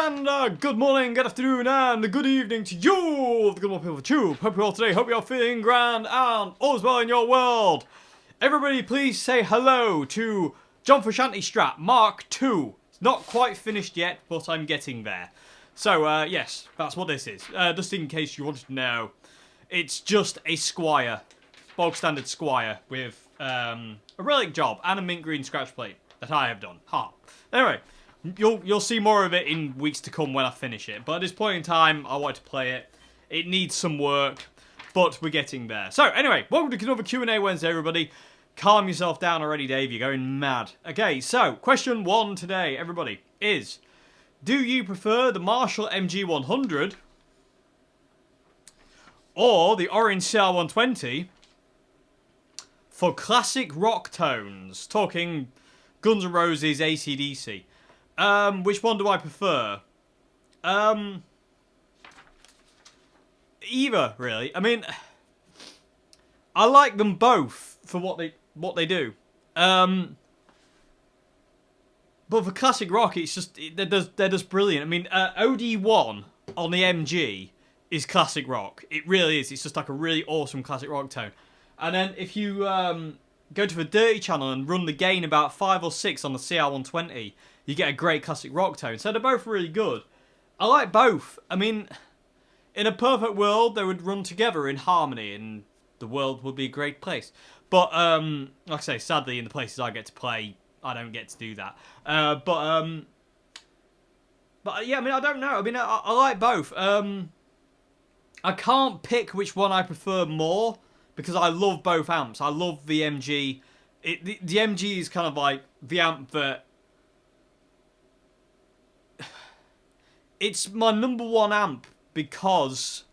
and good morning, good afternoon, and good evening to you, the good morning people of Tube. Hope you're all today, hope you're feeling grand and all is well in your world. Everybody please say hello to John Frusciante Strat Mark II. It's not quite finished yet, but I'm getting there. So, yes, that's what this is. Just in case you wanted to know, it's just a Squire, bog standard Squire, with a relic job and a mint green scratch plate that I have done. Anyway. You'll see more of it in weeks to come when I finish it. But at this point in time, I want to play it. It needs some work, but we're getting there. So anyway, welcome to another Q&A Wednesday, everybody. Calm yourself down already, Dave. You're going mad. Okay, so question 1 today, everybody, is: do you prefer the Marshall MG100 or the orange CR120 for classic rock tones? Talking Guns N' Roses, AC/DC. Which one do I prefer? Either, really. I mean, I like them both for what they do. But for classic rock, it's just they're just brilliant. I mean, OD1 on the MG is classic rock. It really is. It's just like a really awesome classic rock tone. And then if you go to the dirty channel and run the gain about 5 or 6 on the CR120, you get a great classic rock tone. So they're both really good. I like both. I mean, in a perfect world, they would run together in harmony and the world would be a great place. But, like I say, sadly, in the places I get to play, I don't get to do that. But yeah, I mean, I don't know. I mean, I like both. I can't pick which one I prefer more because I love both amps. I love the MG. The MG is kind of like the amp that... It's my number one amp because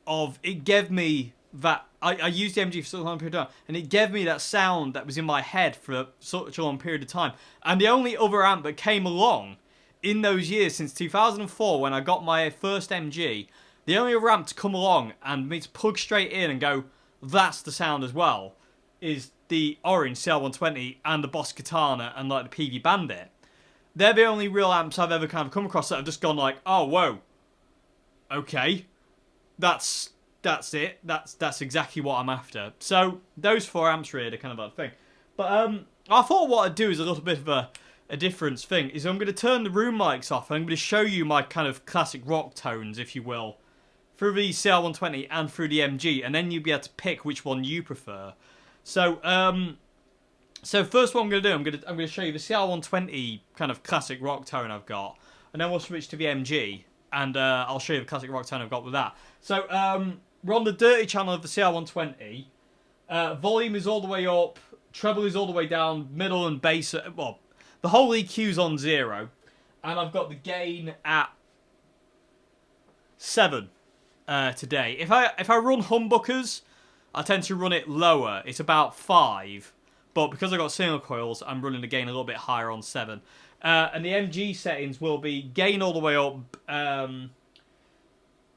of it gave me that... I used the MG for such a long period of time, and it gave me that sound that was in my head for such a long period of time. And the only other amp that came along in those years, since 2004, when I got my first MG, the only other amp to come along and me to plug straight in and go, that's the sound as well, is the orange CR120 and the Boss Katana and like the PV Bandit. They're the only real amps I've ever kind of come across that have just gone like, oh, whoa, okay, that's it. That's exactly what I'm after. So those 4 amps really are kind of like the thing. But I thought what I'd do is a little bit of a difference thing. Is I'm going to turn the room mics off and I'm going to show you my kind of classic rock tones, if you will, through the CR120 and through the MG, and then you'll be able to pick which one you prefer. So first what I'm going to do, I'm going to show you the CR120 kind of classic rock tone I've got, and then we'll switch to the MG, and I'll show you the classic rock tone I've got with that. So we're on the dirty channel of the CR120. Volume is all the way up, treble is all the way down, middle and bass, well, the whole EQ's on 0, and I've got the gain at 7 today. If I run humbuckers, I tend to run it lower. It's about 5. But because I've got single coils, I'm running the gain a little bit higher on 7. And the MG settings will be gain all the way up.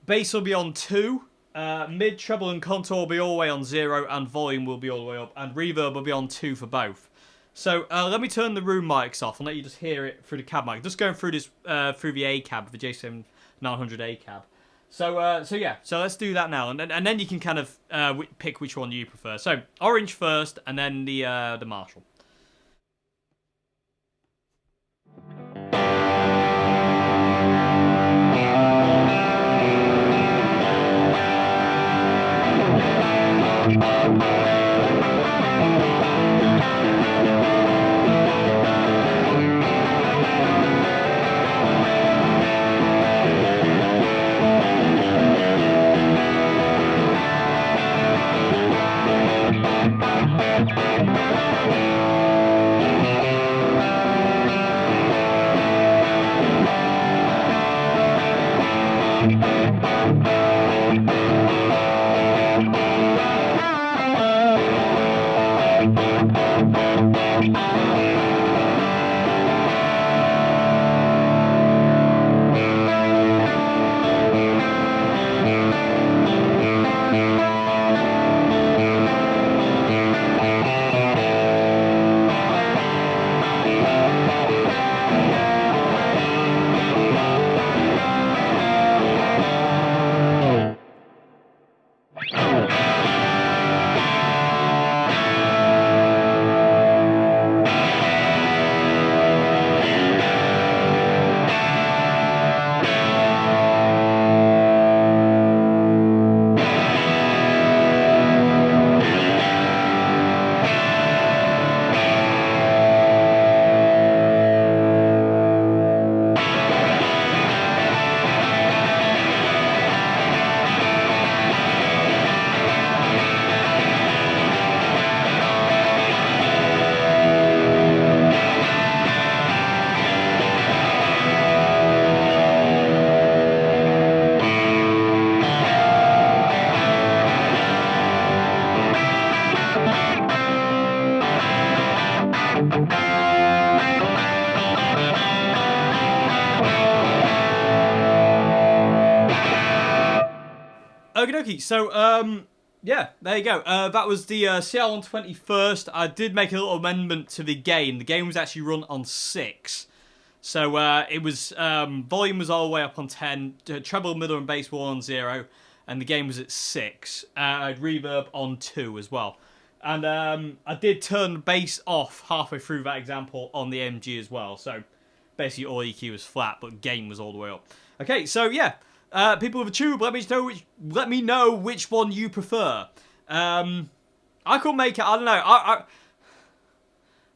Bass will be on 2. Mid, treble and contour will be all the way on 0. And volume will be all the way up. And reverb will be on 2 for both. So let me turn the room mics off and let you just hear it through the cab mic. Just going through this through the A cab, the J7900A cab. So yeah, so let's do that now, and then you can kind of pick which one you prefer. So orange first, and then the Marshall. Okie dokie. So, yeah, there you go. That was the CL121st. I did make a little amendment to the game. The game was actually run on 6. So, it was, volume was all the way up on 10, treble, middle, and bass were all on 0, and the game was at 6. I had reverb on 2 as well. And I did turn the bass off halfway through that example on the MG as well. So, basically all EQ was flat, but gain was all the way up. Okay, so yeah. People with a tube, let me know which one you prefer. I could make it. I don't know.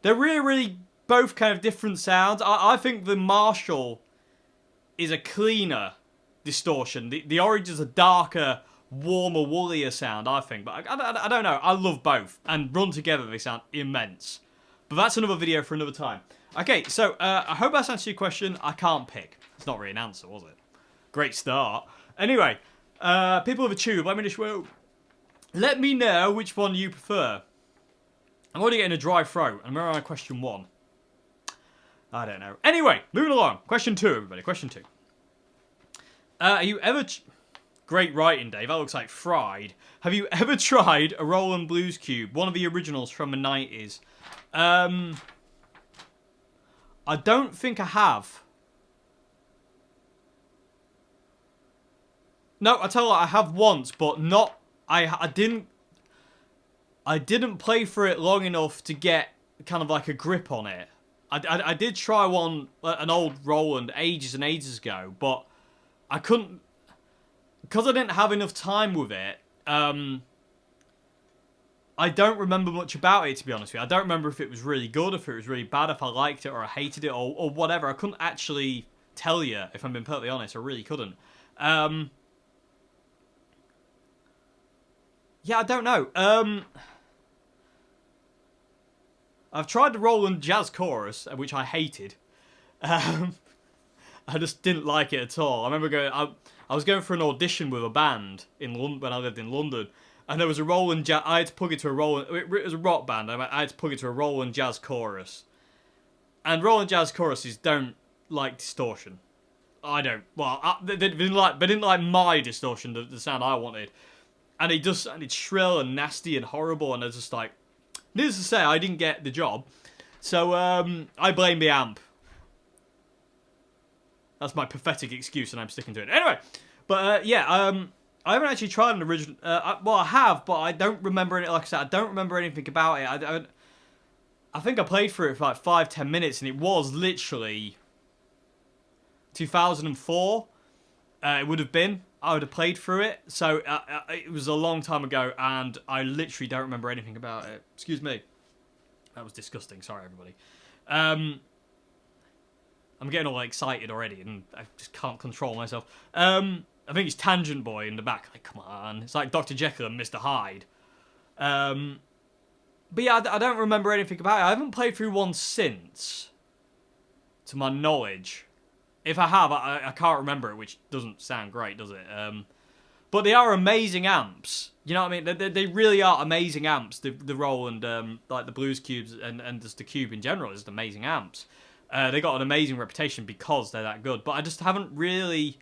They're really both kind of different sounds. I think the Marshall is a cleaner distortion. The Orange is a darker, warmer, woollier sound. I think, but I don't know. I love both, and run together they sound immense. But that's another video for another time. Okay, so I hope that's answered your question. I can't pick. It's not really an answer, was it? Great start. Anyway, people with a tube, let me know which one you prefer. I'm already getting a dry throat, and we're on question 1. I don't know. Anyway, moving along. Question 2, everybody. Question 2. Are you ever... Great writing, Dave. That looks like fried. Have you ever tried a Roland Blues Cube? One of the originals from the 90s. I don't think I have. No, I tell you what, I have once, but not... I didn't play for it long enough to get kind of like a grip on it. I did try one, an old Roland, ages and ages ago, but I couldn't... Because I didn't have enough time with it, I don't remember much about it, to be honest with you. I don't remember if it was really good, if it was really bad, if I liked it or I hated it, or whatever. I couldn't actually tell you, if I'm being perfectly honest. I really couldn't. Yeah, I don't know. I've tried the Roland Jazz Chorus, which I hated. I just didn't like it at all. I remember going... I was going for an audition with a band in London when I lived in London, and there was a Roland Jazz... I had to plug it to a Roland... It was a rock band. I had to plug it to a Roland Jazz Chorus. And Roland Jazz Choruses don't like distortion. I don't. Well, they didn't like my distortion, the sound I wanted. And it just sounded shrill and nasty and horrible, and I was just like... Needless to say, I didn't get the job. So, I blame the amp. That's my pathetic excuse, and I'm sticking to it. Anyway, but, yeah, I haven't actually tried an original... well, I have, but I don't remember it. Like I said, I don't remember anything about it. I think I played through it for like 5-10 minutes, and it was literally 2004. It would have been. I would have played through it. So it was a long time ago, and I literally don't remember anything about it. Excuse me. That was disgusting. Sorry, everybody. I'm getting all excited already, and I just can't control myself. I think it's Tangent Boy in the back. Like, come on. It's like Dr. Jekyll and Mr. Hyde. But yeah, I don't remember anything about it. I haven't played through one since, to my knowledge. If I have, I can't remember it, which doesn't sound great, does it? But they are amazing amps. You know what I mean? They really are amazing amps. The Roland, like the Blues Cubes and just the Cube in general is just amazing amps. They got an amazing reputation because they're that good. But I just haven't really...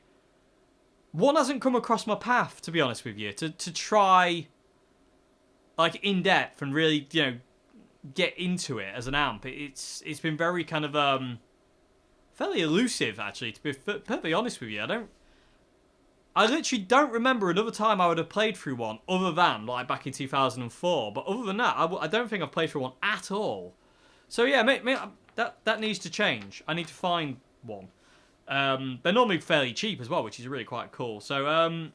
One hasn't come across my path, to be honest with you, to try, like, in depth and really, you know, get into it as an amp. It's been very kind of fairly elusive, actually, to be perfectly honest with you. I literally don't remember another time I would have played through one other than like back in 2004. But other than that, I don't think I've played through one at all. So yeah, that needs to change. I need to find one. They're normally fairly cheap as well, which is really quite cool. So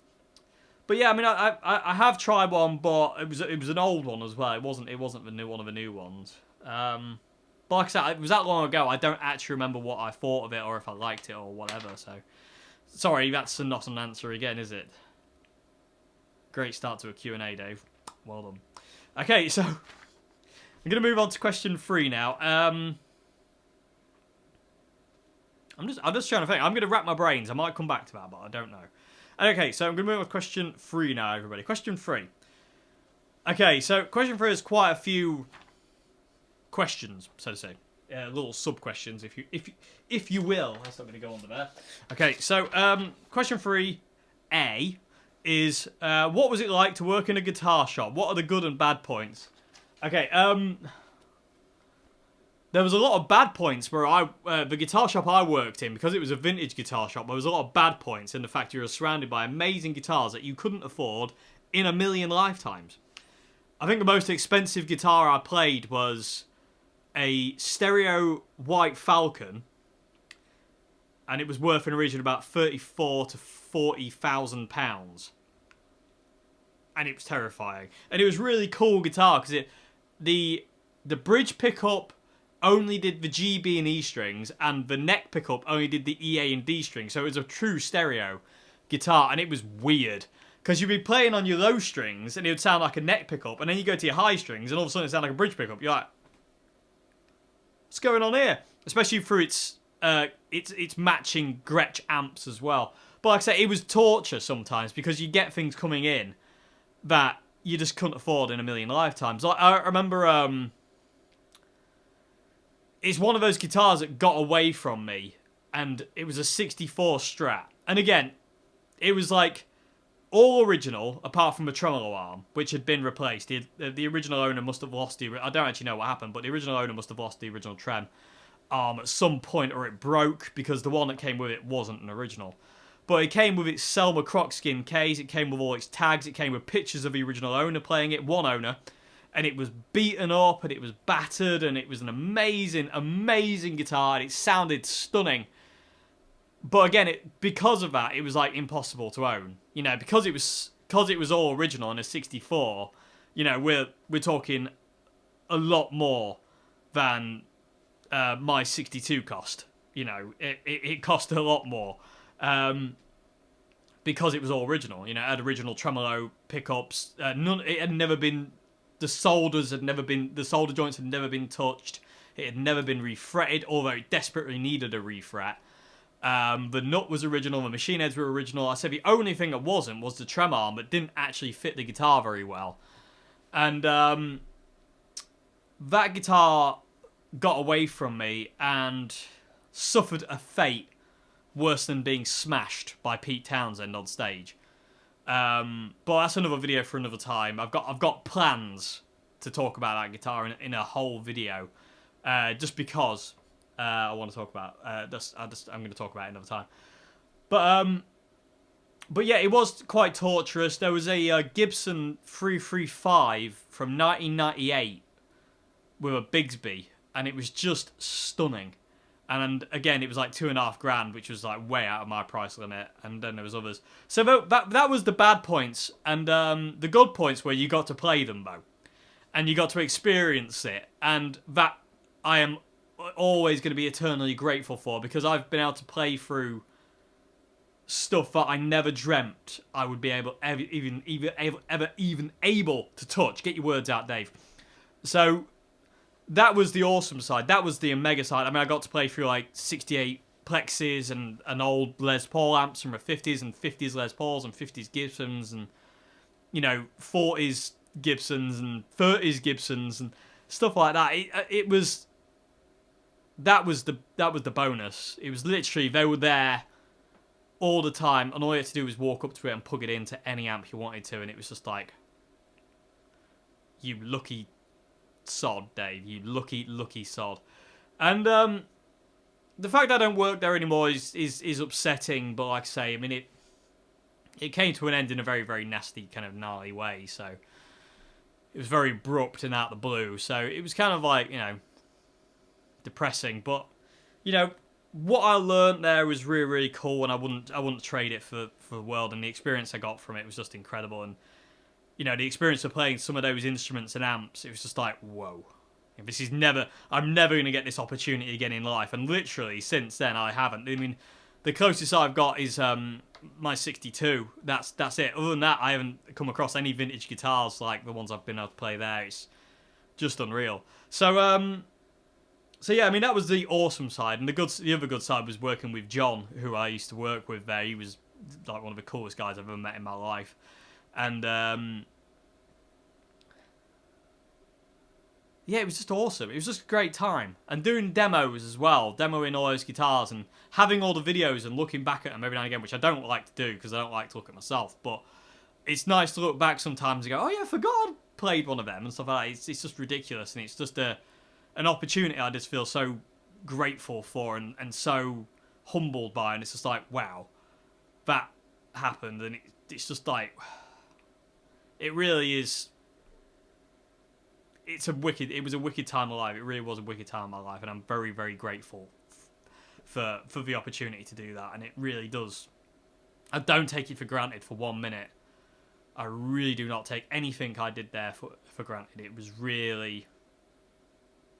but yeah, I mean, I have tried one, but it was an old one as well. It wasn't the new one of the new ones. But like I said, it was that long ago. I don't actually remember what I thought of it or if I liked it or whatever. So sorry, that's not an answer again, is it? Great start to a Q&A, Dave. Well done. Okay, so I'm gonna move on to question 3 now. I'm just trying to think. I'm gonna wrap my brains. I might come back to that, but I don't know. Okay, so I'm gonna move on to question 3 now, everybody. Question 3. Okay, so question 3 is quite a few questions, so to say. Little sub-questions, if you will. That's not going to go under there. Okay, so question 3A is what was it like to work in a guitar shop? What are the good and bad points? Okay, there was a lot of bad points where the guitar shop I worked in, because it was a vintage guitar shop, there was a lot of bad points in the fact you were surrounded by amazing guitars that you couldn't afford in a million lifetimes. I think the most expensive guitar I played was a stereo White Falcon, and it was worth in a region of about £34,000 to £40,000. And it was terrifying. And it was really cool guitar because the bridge pickup only did the G, B, and E strings, and the neck pickup only did the E, A, and D strings. So it was a true stereo guitar, and it was weird. Because you'd be playing on your low strings, and it would sound like a neck pickup, and then you go to your high strings, and all of a sudden it sounds like a bridge pickup. You're like, what's going on here? Especially through its matching Gretsch amps as well. But like I say, it was torture sometimes, because you get things coming in that you just couldn't afford in a million lifetimes. Like, I remember, it's one of those guitars that got away from me, and it was a 64 Strat. And again, it was like all original, apart from the tremolo arm, which had been replaced. The original owner must have lost I don't actually know what happened, but the original owner must have lost the original trem arm at some point, or it broke, because the one that came with it wasn't an original. But it came with its Selma Crocskin case, it came with all its tags, it came with pictures of the original owner playing it, one owner, and it was beaten up, and it was battered, and it was an amazing, amazing guitar, and it sounded stunning. But again, because of that, it was like impossible to own. You know, because it was all original in a 64, you know, we're talking a lot more than my 62 cost. You know, it cost a lot more. Because it was all original, you know, it had original tremolo pickups. It had never been, the solder joints had never been touched. It had never been refretted, although it desperately needed a refret. The nut was original, the machine heads were original. I said the only thing that wasn't was the trem arm, that didn't actually fit the guitar very well. And that guitar got away from me and suffered a fate worse than being smashed by Pete Townsend on stage. But that's another video for another time. I've got plans to talk about that guitar in a whole video, just because I want to talk about. I'm going to talk about it another time. But yeah, it was quite torturous. There was a Gibson 335 from 1998 with a Bigsby, and it was just stunning. And again, it was like $2,500, which was like way out of my price limit. And then there was others. So that was the bad points. And the good points were you got to play them, though. And you got to experience it. And that I am always going to be eternally grateful for, because I've been able to play through stuff that I never dreamt I would be able even able to touch. Get your words out, Dave. So that was the awesome side. That was the Omega side. I mean, I got to play through like 68 Plexis and an old Les Paul amps from the 50s, and 50s Les Pauls and 50s Gibsons, and, you know, 40s Gibsons and 30s Gibsons and stuff like that. That was the bonus. It was literally, they were there all the time, and all you had to do was walk up to it and plug it into any amp you wanted to, and it was just like, you lucky sod, Dave. You lucky sod. And the fact I don't work there anymore is upsetting, but like I say, I mean, it came to an end in a very, very nasty, kind of gnarly way, so it was very abrupt and out of the blue, so it was kind of like, you know, depressing. But, you know, what I learned there was really, really cool, and I wouldn't trade it for the world, and the experience I got from it was just incredible. And, you know, the experience of playing some of those instruments and amps, it was just like, whoa. I'm never going to get this opportunity again in life. And literally, since then, I haven't. I mean, the closest I've got is my 62. That's it. Other than that, I haven't come across any vintage guitars like the ones I've been able to play there. It's just unreal. So yeah, I mean, that was the awesome side. And the other good side was working with John, who I used to work with there. He was like one of the coolest guys I've ever met in my life. And yeah, it was just awesome. It was just a great time. And doing demos as well, demoing all those guitars and having all the videos and looking back at them every now and again, which I don't like to do because I don't like to look at myself. But it's nice to look back sometimes and go, oh yeah, I forgot I played one of them and stuff like that. It's just ridiculous, and it's just an opportunity I just feel so grateful for and so humbled by, and it's just like, wow, that happened, and it's just like, it really is. It was a wicked time of life. It really was a wicked time of my life, and I'm very, very grateful for the opportunity to do that, and it really does. I don't take it for granted for 1 minute. I really do not take anything I did there for granted. It was really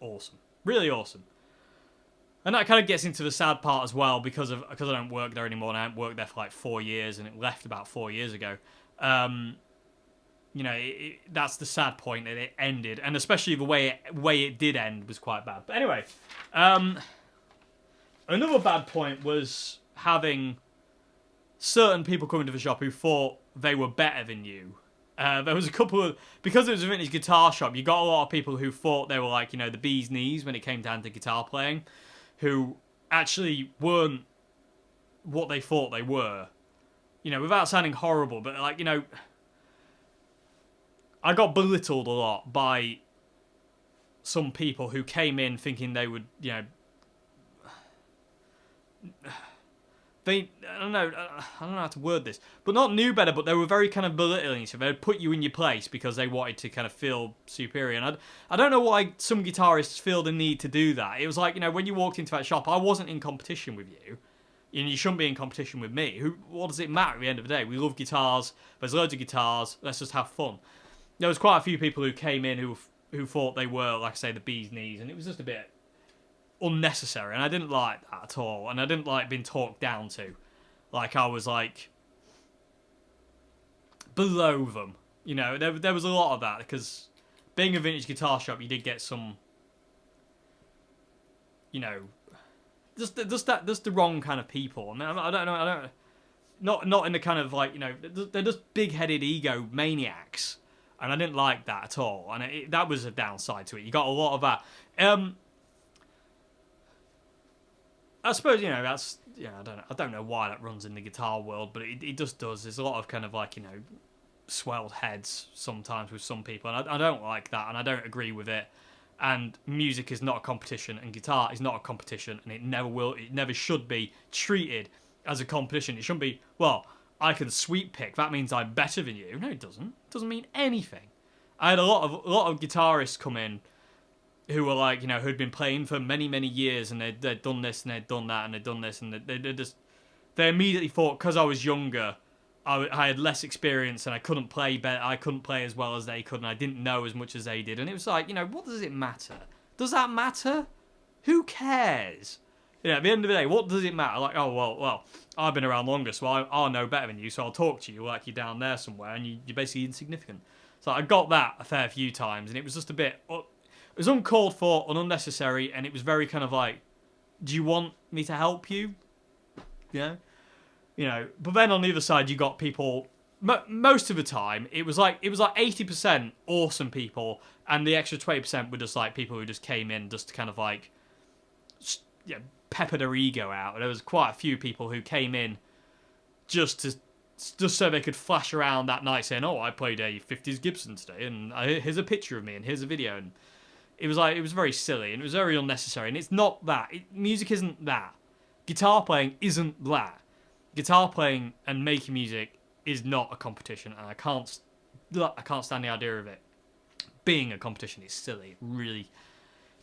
awesome. Really awesome. And that kind of gets into the sad part as well, because I don't work there anymore, and I haven't worked there for like 4 years, and it left about 4 years ago. That's the sad point, that it ended, and especially the way it did end was quite bad. But anyway, another bad point was having certain people come into the shop who thought they were better than you. There was a couple of, because it was a vintage guitar shop, you got a lot of people who thought they were like, the bee's knees when it came down to guitar playing, who actually weren't what they thought they were. Without sounding horrible, but like, I got belittled a lot by some people who came in thinking they would, I don't know how to word this, but not knew better, but they were very kind of belittling. So they'd put you in your place because they wanted to kind of feel superior. And I don't know why some guitarists feel the need to do that. It was like, when you walked into that shop, I wasn't in competition with you. You shouldn't be in competition with me. What does it matter at the end of the day? We love guitars. There's loads of guitars. Let's just have fun. There was quite a few people who came in who thought they were, like I say, the bee's knees, and it was just a bit unnecessary, and I didn't like that at all, and I didn't like being talked down to, like I was like below them. There was a lot of that, because being a vintage guitar shop, you did get some, just the wrong kind of people. I mean, I don't know, not in the kind of like, they're just big-headed ego maniacs, and I didn't like that at all, and that was a downside to it. You got a lot of that. I suppose, that's, I don't know why that runs in the guitar world, but it just does. There's a lot of kind of like, swelled heads sometimes with some people, and I don't like that, and I don't agree with it. And music is not a competition, and guitar is not a competition, and it never should be treated as a competition. It shouldn't be, well, I can sweep pick, that means I'm better than you. No, it doesn't. It doesn't mean anything. I had a lot of guitarists come in who were like, who'd been playing for many, many years, and they'd done this, and they'd done that, and they'd done this, and they immediately thought, because I was younger, I had less experience, and I couldn't play better, I couldn't play as well as they could, and I didn't know as much as they did, and it was like, what does it matter? Does that matter? Who cares? At the end of the day, what does it matter? Like, oh, well, I've been around longer, so I'll know better than you, so I'll talk to you like you're down there somewhere, and you're basically insignificant. So I got that a fair few times, and it was just a bit, it was uncalled for and unnecessary, and it was very kind of like, do you want me to help you? But then on the other side, you got people, most of the time, it was like 80% awesome people, and the extra 20% were just like people who just came in just to kind of like, pepper their ego out. There was quite a few people who came in just so they could flash around that night saying, oh, I played a 50s Gibson today, and here's a picture of me, and here's a video, and it was very silly, and it was very unnecessary, and it's not that. Music isn't that. Guitar playing isn't that. Guitar playing and making music is not a competition, and I can't stand the idea of it being a competition. It's silly. It really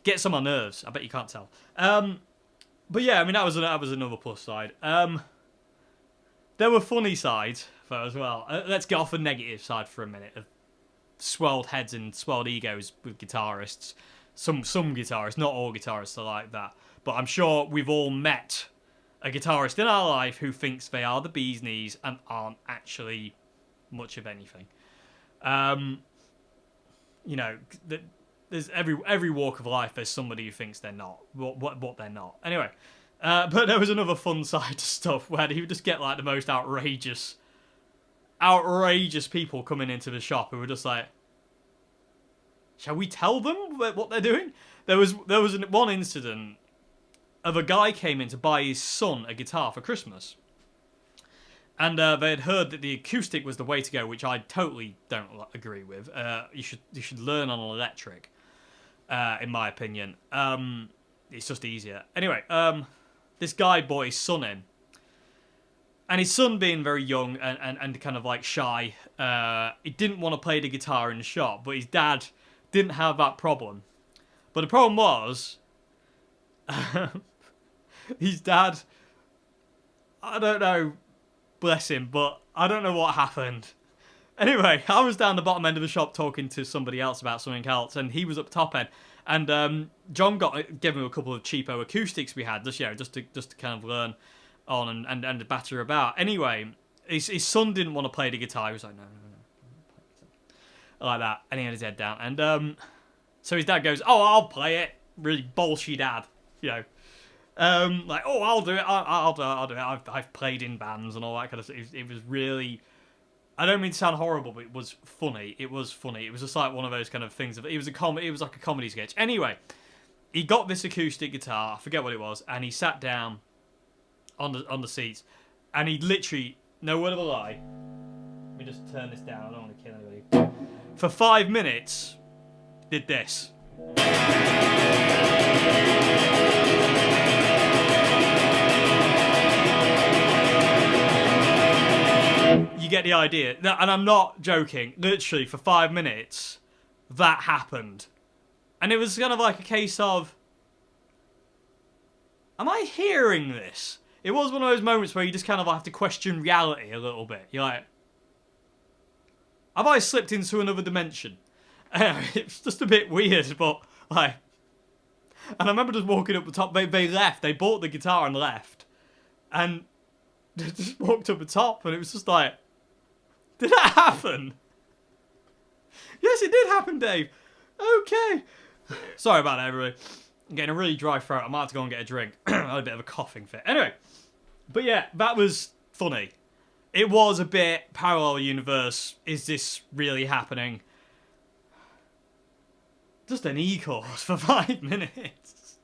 gets on my nerves. I bet you can't tell. But yeah, I mean, that was another plus side. There were funny sides though as well. Let's get off the negative side for a minute of swelled heads and swelled egos with guitarists. Some guitarists, not all guitarists are like that, but I'm sure we've all met a guitarist in our life who thinks they are the bee's knees and aren't actually much of anything. There's every walk of life. There's somebody who thinks they're not what they're not. Anyway, but there was another fun side to stuff where you would just get like the most outrageous people coming into the shop who were just like, shall we tell them what they're doing? There was one incident of a guy came in to buy his son a guitar for Christmas, And they had heard that the acoustic was the way to go, which I totally don't agree with. You should learn on an electric, in my opinion. It's just easier. Anyway, this guy brought his son in. And his son, being very young and kind of like shy, he didn't want to play the guitar in the shop, but his dad didn't have that problem. But the problem was, his dad, I don't know, bless him, but I don't know what happened. Anyway, I was down the bottom end of the shop talking to somebody else about something else, and he was up top end. And John gave him a couple of cheapo acoustics we had, just to kind of learn on and batter about. Anyway, his son didn't want to play the guitar. He was like, no, like that, and he had his head down. And so his dad goes, "Oh, I'll play it." Really bolshy dad, you know. Like, "Oh, I'll do it. I'll do it. I've played in bands and all that kind of stuff." It was really, I don't mean to sound horrible, but it was funny. It was funny. It was just like one of those kind of things. It was like a comedy sketch. Anyway, he got this acoustic guitar. I forget what it was, and he sat down on the seats, and he literally, no word of a lie. Let me just turn this down. I don't want to kill anybody. For 5 minutes, did this. You get the idea. And I'm not joking. Literally, for 5 minutes, that happened. And it was kind of like a case of, am I hearing this? It was one of those moments where you just kind of have to question reality a little bit. You're like, have I slipped into another dimension? It's just a bit weird, but like, and I remember just walking up the top. They left. They bought the guitar and left, and they just walked up the top, and it was just like, did that happen? Yes, it did happen, Dave. Okay. Sorry about that, everybody. I'm getting a really dry throat. I might have to go and get a drink. I had a bit of a coughing fit. Anyway, but yeah, that was funny. It was a bit parallel universe. Is this really happening? Just an E-course for 5 minutes.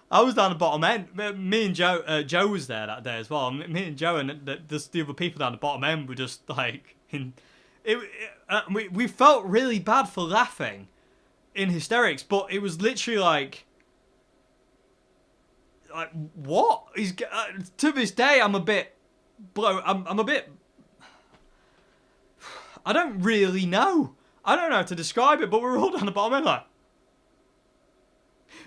I was down the bottom end. Me and Joe was there that day as well. Me and Joe and the other people down the bottom end were just like, we felt really bad for laughing in hysterics, but it was literally like what? To this day, I'm a bit I'm a bit. I don't really know. I don't know how to describe it, but we're all down the bottom end like,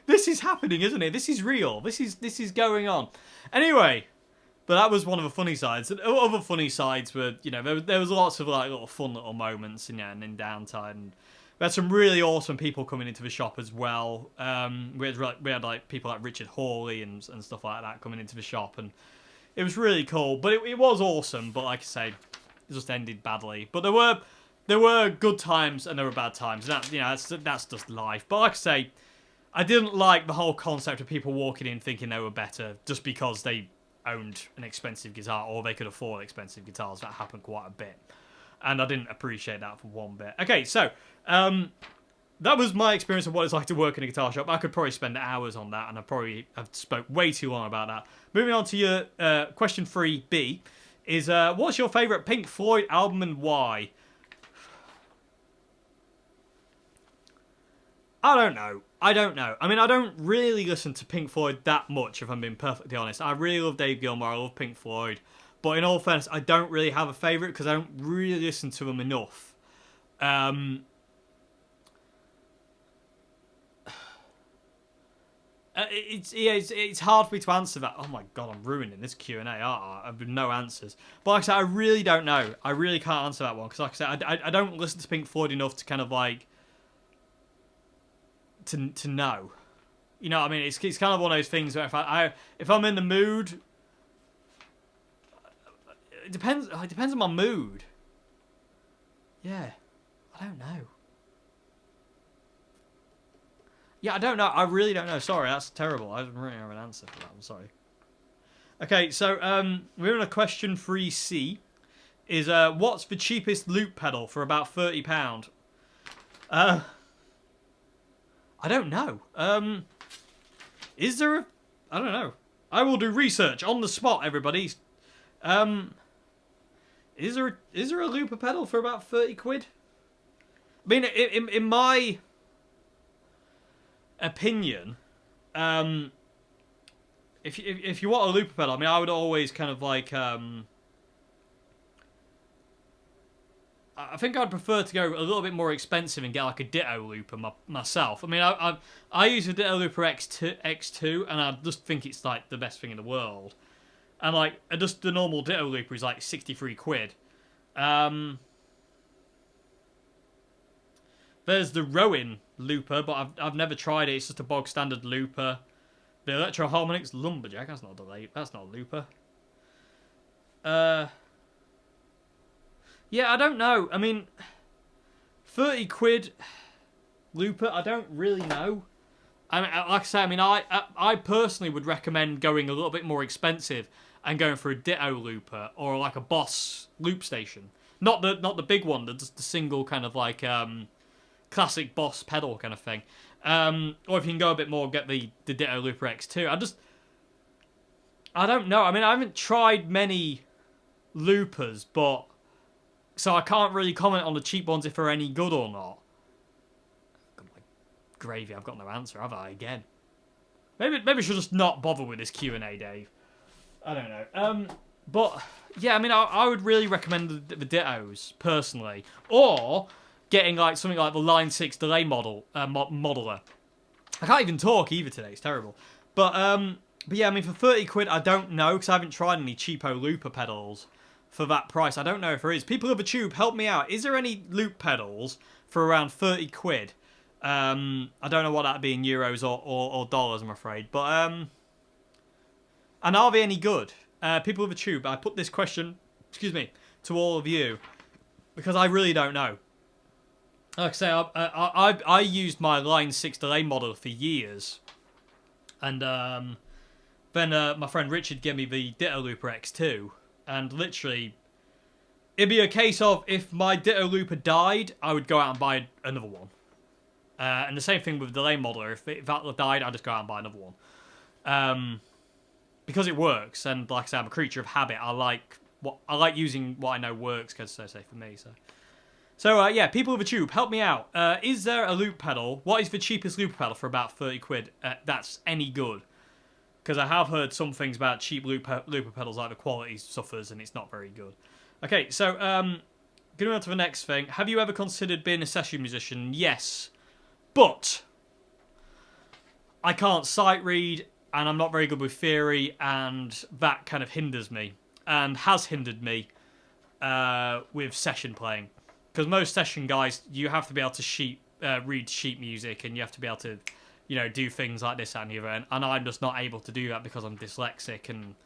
this is happening, isn't it? This is real. This is going on. Anyway, but that was one of the funny sides. Other funny sides were, you know, there was lots of like little fun little moments, you know, and in downtime. And we had some really awesome people coming into the shop as well. We had like people like Richard Hawley and stuff like that coming into the shop, and it was really cool. But it was awesome. But like I say, it just ended badly. But there were good times and there were bad times. And that, you know, that's just life. But like I say, I didn't like the whole concept of people walking in thinking they were better just because they owned an expensive guitar or they could afford expensive guitars. That happened quite a bit. And I didn't appreciate that for one bit. Okay, so that was my experience of what it's like to work in a guitar shop. I could probably spend hours on that, and I probably have spoke way too long about that. Moving on to your question 3B is, what's your favourite Pink Floyd album and why? I don't know. I mean, I don't really listen to Pink Floyd that much, if I'm being perfectly honest. I really love Dave Gilmour. I love Pink Floyd. But in all fairness, I don't really have a favourite because I don't really listen to them enough. It's hard for me to answer that. Oh my god, I'm ruining this Q&A, aren't I? I've no answers. But like I said, I really don't know. I really can't answer that one because, like I said, I don't listen to Pink Floyd enough to kind of like to know. You know what I mean? It's kind of one of those things where if I'm in the mood, it depends on my mood. Yeah, I don't know. Yeah, I don't know. I really don't know. Sorry, that's terrible. I don't really have an answer for that. I'm sorry. Okay, so we're on a question 3C. Is what's the cheapest loop pedal for about £30? I don't know. Is there a... I don't know. I will do research on the spot, everybody. Is there a looper pedal for about 30 quid? I mean, in my opinion, if you want a looper pedal, I mean, I would always kind of like I think I'd prefer to go a little bit more expensive and get like a Ditto looper myself. I mean, I use a Ditto looper X2, and I just think it's like the best thing in the world. And like, just the normal Ditto looper is like 63 quid. There's the Rowan looper, but I've never tried it. It's just a bog standard looper. The Electro Harmonix Lumberjack. That's not a delay. That's not a looper. Yeah, I don't know. I mean, 30 quid looper, I don't really know. I mean, like I say, I mean, I personally would recommend going a little bit more expensive and going for a Ditto looper or like a Boss loop station. Not the big one, just the single kind of like classic Boss pedal kind of thing. Or if you can go a bit more, get the Ditto looper X2. I don't know. I mean, I haven't tried many loopers, but so I can't really comment on the cheap ones if they're any good or not. God, my gravy, I've got no answer, have I, again? Maybe I should just not bother with this Q&A, Dave. I don't know. But, yeah, I mean, I would really recommend the Dittos, personally. Or getting, like, something like the Line 6 delay modeler. I can't even talk either today, it's terrible. But yeah, I mean, for 30 quid, I don't know, because I haven't tried any cheapo looper pedals for that price. I don't know if there is. People of the Tube, help me out. Is there any loop pedals for around 30 quid? I don't know what that'd be in euros or dollars, I'm afraid. But, and are they any good? People of the Tube, I put this question, to all of you, because I really don't know. Like I say, I used my Line 6 delay model for years. And then my friend Richard gave me the Ditto Looper X2. And literally, it'd be a case of if my Ditto Looper died, I would go out and buy another one. And the same thing with the delay modeler. If that died, I'd just go out and buy another one. Because it works, and like I say, I'm a creature of habit. I like using what I know works, because it's so safe for me. So yeah, people of the Tube, help me out. Is there a loop pedal? What is the cheapest loop pedal for about 30 quid? That's any good. Because I have heard some things about cheap looper pedals, like the quality suffers and it's not very good. Okay, so going on to the next thing. Have you ever considered being a session musician? Yes. But I can't sight read, and I'm not very good with theory, and that kind of hinders me. And has hindered me with session playing. Because most session guys, you have to be able to read sheet music, and you have to be able to, do things like this and the other. And I'm just not able to do that because I'm dyslexic, and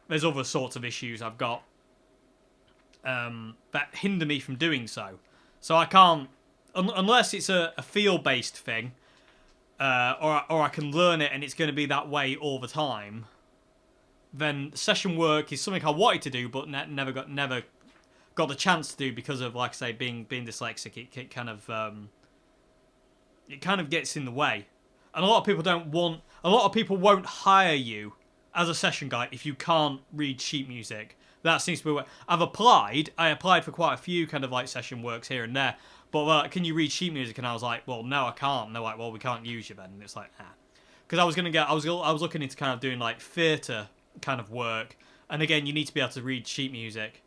there's other sorts of issues I've got that hinder me from doing so. So I can't, unless it's a feel-based thing, or I can learn it and it's going to be that way all the time, then session work is something I wanted to do, but never got the chance to do because of, like I say, being dyslexic. It kind of gets in the way. And a lot of people won't hire you as a session guy if you can't read sheet music. That seems to be what I applied for quite a few kind of like session works here and there. But can you read sheet music? And I was like, well, no, I can't. And they're like, well, we can't use you then. And it's like, nah. Because I was looking into kind of doing like theatre kind of work. And again, you need to be able to read sheet music.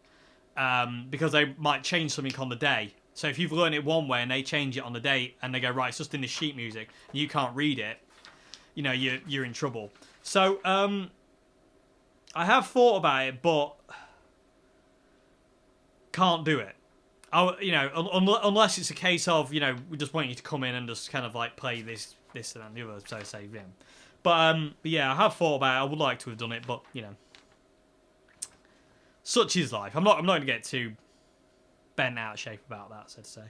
Because they might change something on the day. So if you've learned it one way and they change it on the day and they go, right, it's just in the sheet music, and you can't read it, you're in trouble. So I have thought about it, but can't do it. Unless it's a case of, we just want you to come in and just kind of like play this and the other, so say, yeah. But yeah, I have thought about it. I would like to have done it, but such is life. I'm not going to get too bent out of shape about that, so to say.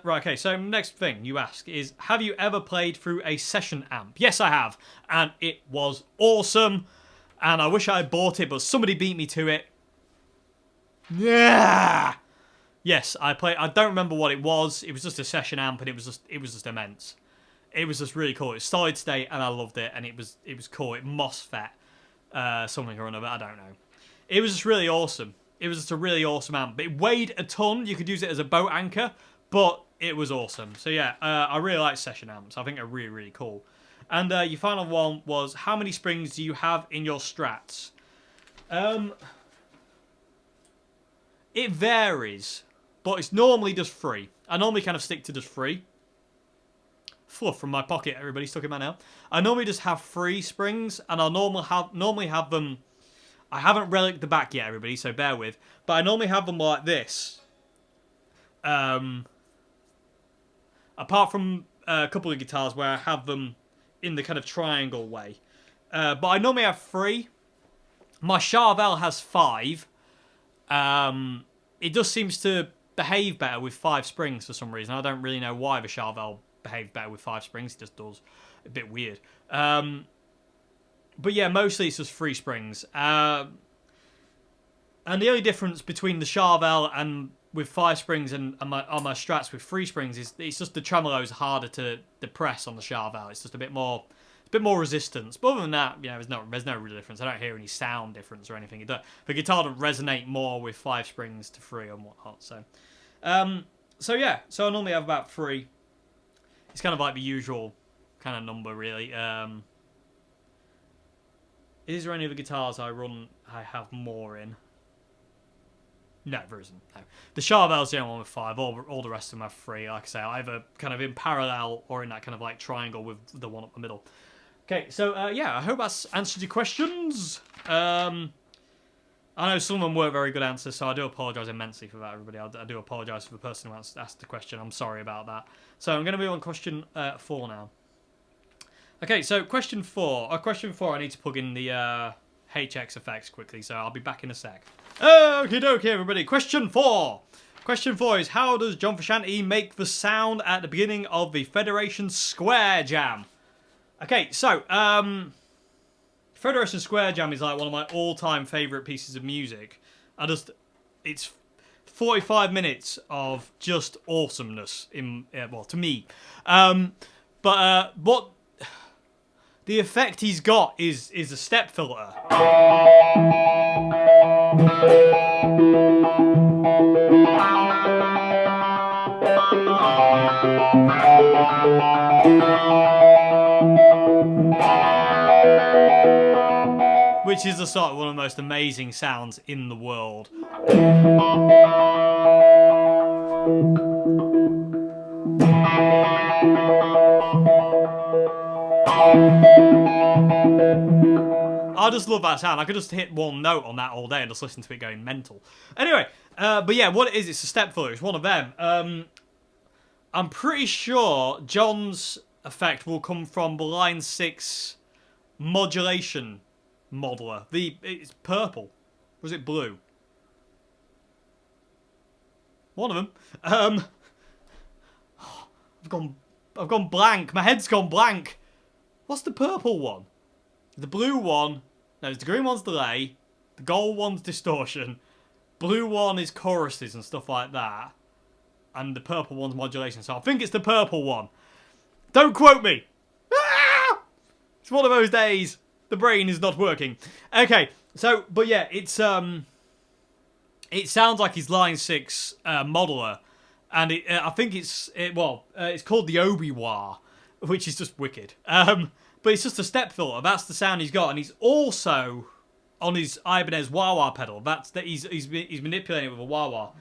Right, okay, so next thing you ask is, have you ever played through a session amp? Yes, I have, and it was awesome, and I wish I had bought it, but somebody beat me to it. Yeah! Yes, I don't remember what it was. It was just a session amp, and it was just immense. It was just really cool. It was solid state, and I loved it, and it was cool. It MOSFET something or another, I don't know. It was just really awesome. It was just a really awesome amp. It weighed a ton. You could use it as a boat anchor, but it was awesome. So yeah, I really like session amps. I think they're really, really cool. And your final one was, how many springs do you have in your strats? It varies, but it's normally just 3. I normally kind of stick to just 3. Fluff from my pocket, everybody, stuck in my now. I normally just have 3 springs, and I'll normally have them. I haven't relicked the back yet, everybody, so bear with. But I normally have them like this. Apart from a couple of guitars where I have them in the kind of triangle way. But I normally have 3. My Charvel has 5. It just seems to behave better with 5 springs for some reason. I don't really know why the Charvel behaves better with 5 springs. It just does. A bit weird. But yeah, mostly it's just 3 springs. And the only difference between the Charvel and with 5 springs and on my Strats with 3 springs is it's just the tremolo is harder to depress on the Charvel. It's just a bit more resistance. But other than that, you know, there's no real difference. I don't hear any sound difference or anything. The guitar doesn't resonate more with 5 springs to 3 and whatnot. So yeah. So I normally have about 3. It's kind of like the usual kind of number, really. Is there any other guitars I have more in? No, there isn't. No. The Charvel's the only one with 5. All the rest of them have 3. Like I say, either kind of in parallel or in that kind of like triangle with the one up the middle. Okay, so yeah, I hope that's answered your questions. I know some of them weren't very good answers, so I do apologise immensely for that, everybody. I do apologise for the person who asked the question. I'm sorry about that. So I'm going to move on to question 4 now. Okay, so question 4. Question 4, I need to plug in the HX effects quickly, so I'll be back in a sec. Okie dokie, everybody. Question 4. Question 4 is, how does John Frusciante make the sound at the beginning of the Federation Square Jam? Okay, so, Federation Square Jam is like one of my all-time favourite pieces of music. It's 45 minutes of just awesomeness, to me. But what the effect he's got is a step filter. Which is the sort of one of the most amazing sounds in the world. I just love that sound. I could just hit one note on that all day and just listen to it going mental. Anyway, but yeah, what it is, it's a step filter. It's one of them. I'm pretty sure John's effect will come from the Line 6 modulation modeler. It's purple. Was it blue? One of them. I've gone blank. My head's gone blank. What's the purple one? The blue one. No, the green one's delay. The gold one's distortion. Blue one is choruses and stuff like that. And the purple one's modulation. So I think it's the purple one. Don't quote me. Ah! It's one of those days. The brain is not working. Okay, so, but yeah, it sounds like his Line 6 modeler. And I think it's called the Obi-Wa, which is just wicked. But it's just a step filter. That's the sound he's got. And he's also, on his Ibanez wah-wah pedal, he's manipulating it with a wah-wah.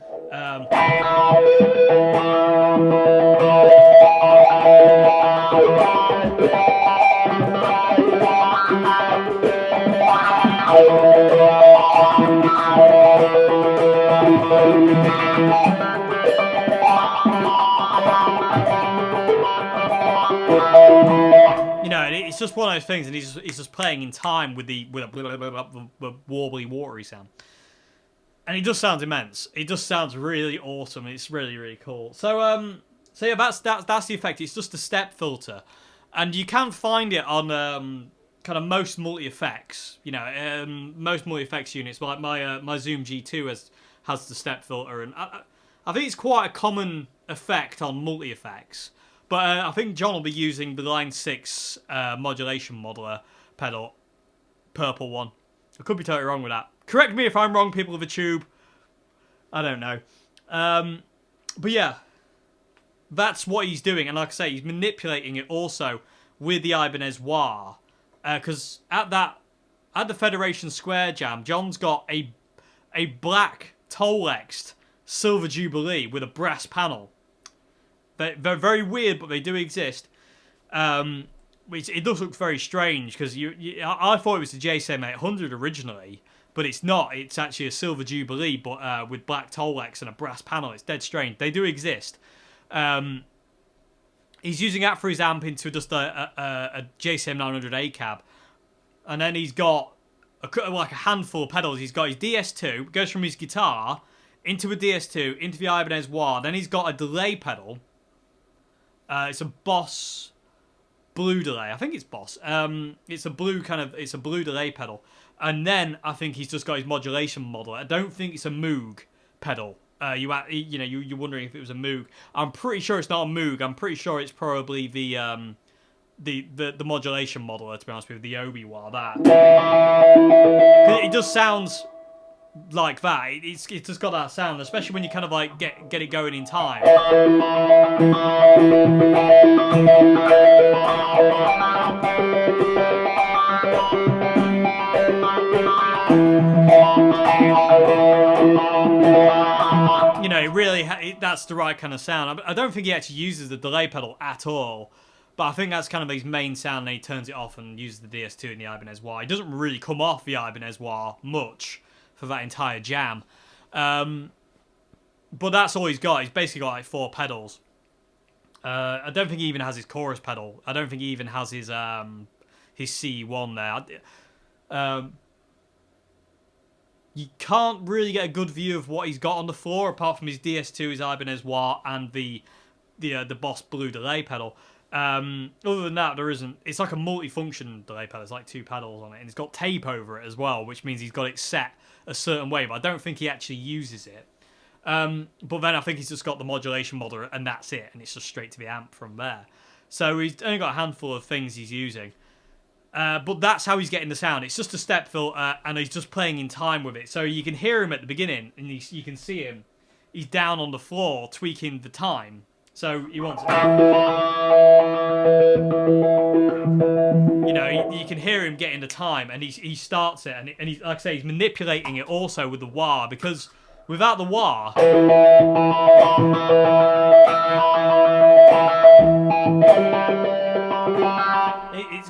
You know, it's just one of those things, and he's just playing in time with the warbly, watery sound, and it just sounds immense. It just sounds really awesome. It's really, really cool. So yeah, that's the effect. It's just a step filter, and you can find it on kind of most multi effects. You know, most multi effects units, like my Zoom G2 has the step filter, and I think it's quite a common effect on multi effects. But I think John will be using the Line 6 modulation modeler pedal, purple one. I could be totally wrong with that. Correct me if I'm wrong, people of the tube. I don't know. But yeah, that's what he's doing. And like I say, he's manipulating it also with the Ibanez wah. Because at the Federation Square jam, John's got a black Tolexed Silver Jubilee with a brass panel. They're very weird, but they do exist. It does look very strange because I thought it was the JSM 800 originally, but it's not. It's actually a Silver Jubilee, but with black Tolex and a brass panel. It's dead strange. They do exist. He's using that for his amp into just a JSM 900 cab, and then he's got like a handful of pedals. He's got his DS2, goes from his guitar into a DS2, into the Ibanez wah. Then he's got a delay pedal. It's a Boss blue delay. I think it's Boss. It's a blue delay pedal. And then I think he's just got his modulation model. I don't think it's a Moog pedal. You're wondering if it was a Moog. I'm pretty sure it's not a Moog. I'm pretty sure it's probably the modulation modeler, to be honest with you, the Obi-Wan. That it just sounds like that. It's just got that sound, especially when you kind of like get it going in time. You know, that's the right kind of sound. I don't think he actually uses the delay pedal at all, but I think that's kind of his main sound, and he turns it off and uses the DS2 in the Ibanez wah. He doesn't really come off the Ibanez wah much for that entire jam. But that's all he's got. He's basically got like 4 pedals. I don't think he even has his chorus pedal. I don't think he even has his C1 there. You can't really get a good view of what he's got on the floor, apart from his DS2, his Ibanez wah, and the Boss Blue delay pedal. Other than that, there isn't. It's like a multi-function delay pedal. It's like 2 pedals on it, and it's got tape over it as well, which means he's got it set a certain way. But I don't think he actually uses it. But then I think he's just got the modulation modeler, and that's it, and it's just straight to the amp from there. So he's only got a handful of things he's using. But that's how he's getting the sound. It's just a step filter, and he's just playing in time with it. So you can hear him at the beginning, and you can see him. He's down on the floor tweaking the time. So he wants, you can hear him getting the time, and he starts it, and he, like I say, he's manipulating it also with the wah, because without the wah,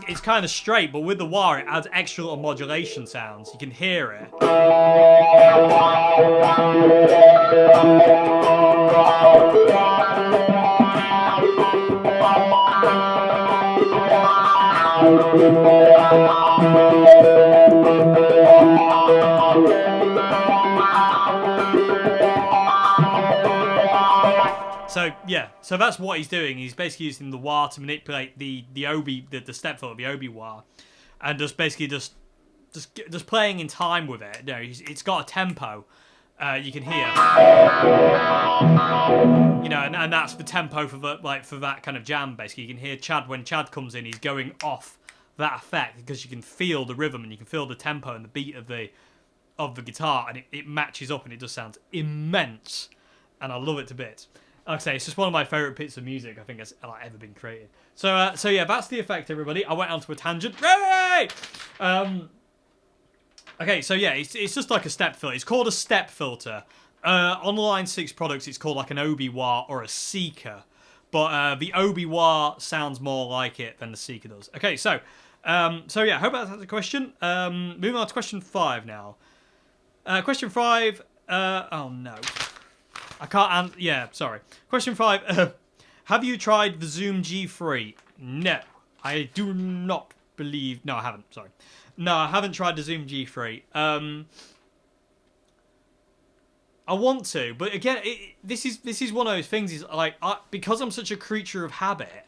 it's kind of straight, but with the wah, it adds extra little modulation sounds. You can hear it. So yeah, so that's what he's doing. He's basically using the wah to manipulate the step filter, the Obi wah, and just basically just playing in time with it. You know, it's got a tempo. You can hear, and that's the tempo for that kind of jam. Basically, you can hear Chad when Chad comes in. He's going off that effect because you can feel the rhythm and you can feel the tempo and the beat of the guitar, and it matches up, and it just sounds immense, and I love it to bits. Like I say, it's just one of my favourite bits of music I think that's ever been created. So yeah, that's the effect, everybody. I went onto a tangent. Yay! Okay, so yeah, it's just like a step filter. It's called a step filter. On the Line 6 products, it's called like an Obi-Wah or a Seeker. But the Obi-Wah sounds more like it than the Seeker does. Okay, so yeah, I hope that's the question. Moving on to question 5 now. Question 5, oh no. I can't, yeah, sorry. Question 5, have you tried the Zoom G3? No, I do not believe, no, I haven't, sorry. No, I haven't tried the Zoom G3. I want to, but again, this is one of those things. Is like because I'm such a creature of habit,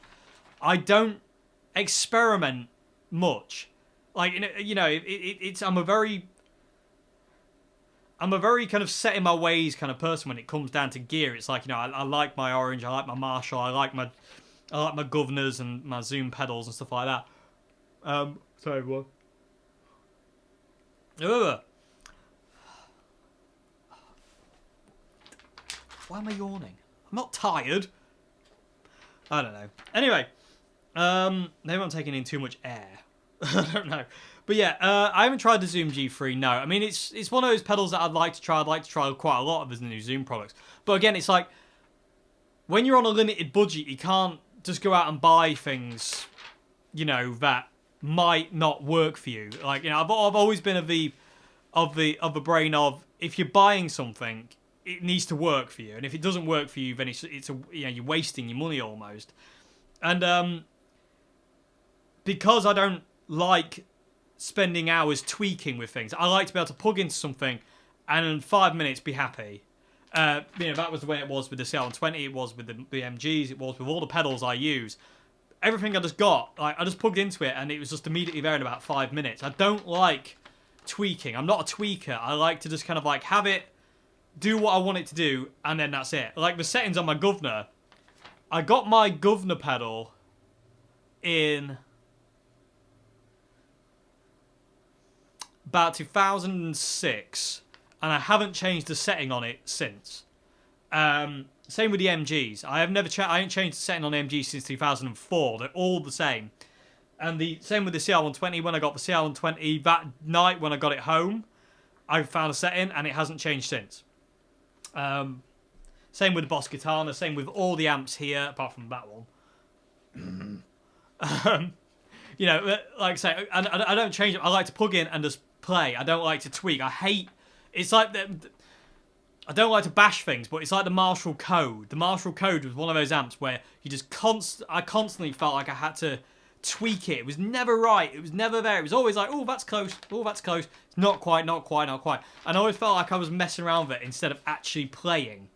I don't experiment much. Like I'm a very kind of set in my ways kind of person when it comes down to gear. It's like I like my Orange, I like my Marshall, I like my governors and my Zoom pedals and stuff like that. Sorry, what? Why am I yawning? I'm not tired. I don't know. Anyway, maybe I'm taking in too much air. I don't know. But yeah, I haven't tried the Zoom G3, no. I mean, it's one of those pedals that I'd like to try. I'd like to try quite a lot of the new Zoom products. But again, it's like, when you're on a limited budget, you can't just go out and buy things, you know, that might not work for you. Like, you know, I've always been of the brain of, if you're buying something, it needs to work for you. And if it doesn't work for you, then it's you're wasting your money almost. And because I don't like spending hours tweaking with things, I like to be able to plug into something and in 5 minutes be happy. That was the way it was with the CL120, it was with the MGs, it was with all the pedals I use. Everything I just got, like, I just plugged into it and it was just immediately there in about 5 minutes. I don't like tweaking. I'm not a tweaker. I like to just kind of like have it, do what I want it to do, and then that's it. Like the settings on my governor, I got my governor pedal in about 2006, and I haven't changed the setting on it since. Same with the MGs. I ain't changed the setting on the MGs since 2004. They're all the same. And the same with the CL120. When I got the CL120 that night when I got it home, I found a setting and it hasn't changed since. Same with the Boss Katana. Same with all the amps here, apart from that one. You know, like I say, I don't change it. I like to plug in and just play. I don't like to tweak. It's like I don't like to bash things, but it's like the Marshall Code. The Marshall Code was one of those amps where you just I constantly felt like I had to tweak it. It was never right. It was never there. It was always like, oh, that's close. Oh, that's close. It's not quite, not quite, not quite. And I always felt like I was messing around with it instead of actually playing.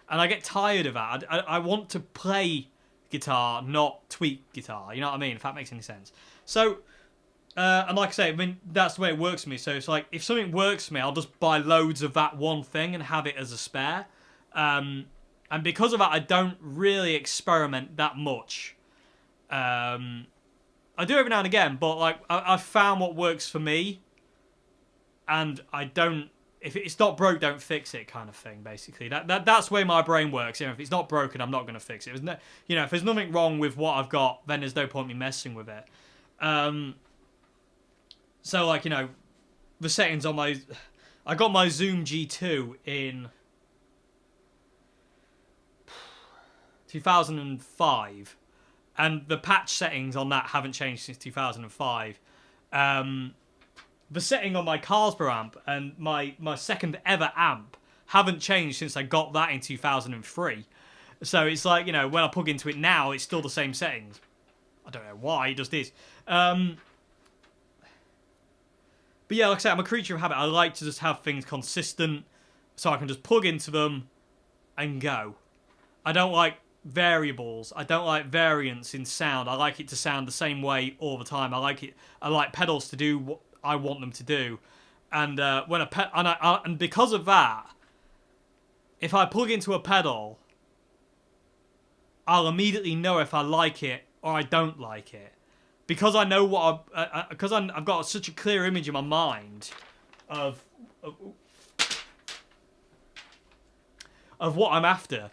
And I get tired of that. I want to play guitar, not tweak guitar. You know what I mean? If that makes any sense. So, and like I say, I mean, that's the way it works for me. So it's like, if something works for me, I'll just buy loads of that one thing and have it as a spare. And because of that, I don't really experiment that much. I do every now and again, but like I've found what works for me, and I don't. If it's not broke, don't fix it, kind of thing. Basically, that's the way my brain works. You know, if it's not broken, I'm not going to fix it. If there's nothing wrong with what I've got, then there's no point me messing with it. So like, you know, the settings on I got my Zoom G2 in 2005. And the patch settings on that haven't changed since 2005. The setting on my Carlsberg amp and my second ever amp haven't changed since I got that in 2003. So it's like, you know, when I plug into it now, it's still the same settings. I don't know why, it just is. But yeah, like I say, I'm a creature of habit. I like to just have things consistent so I can just plug into them and go. I don't like variables. I don't like variance in sound. I like it to sound the same way all the time. I like pedals to do what I want them to do. And and because of that, if I plug into a pedal, I'll immediately know if I like it or I don't like it. Because I know I've got such a clear image in my mind of what I'm after,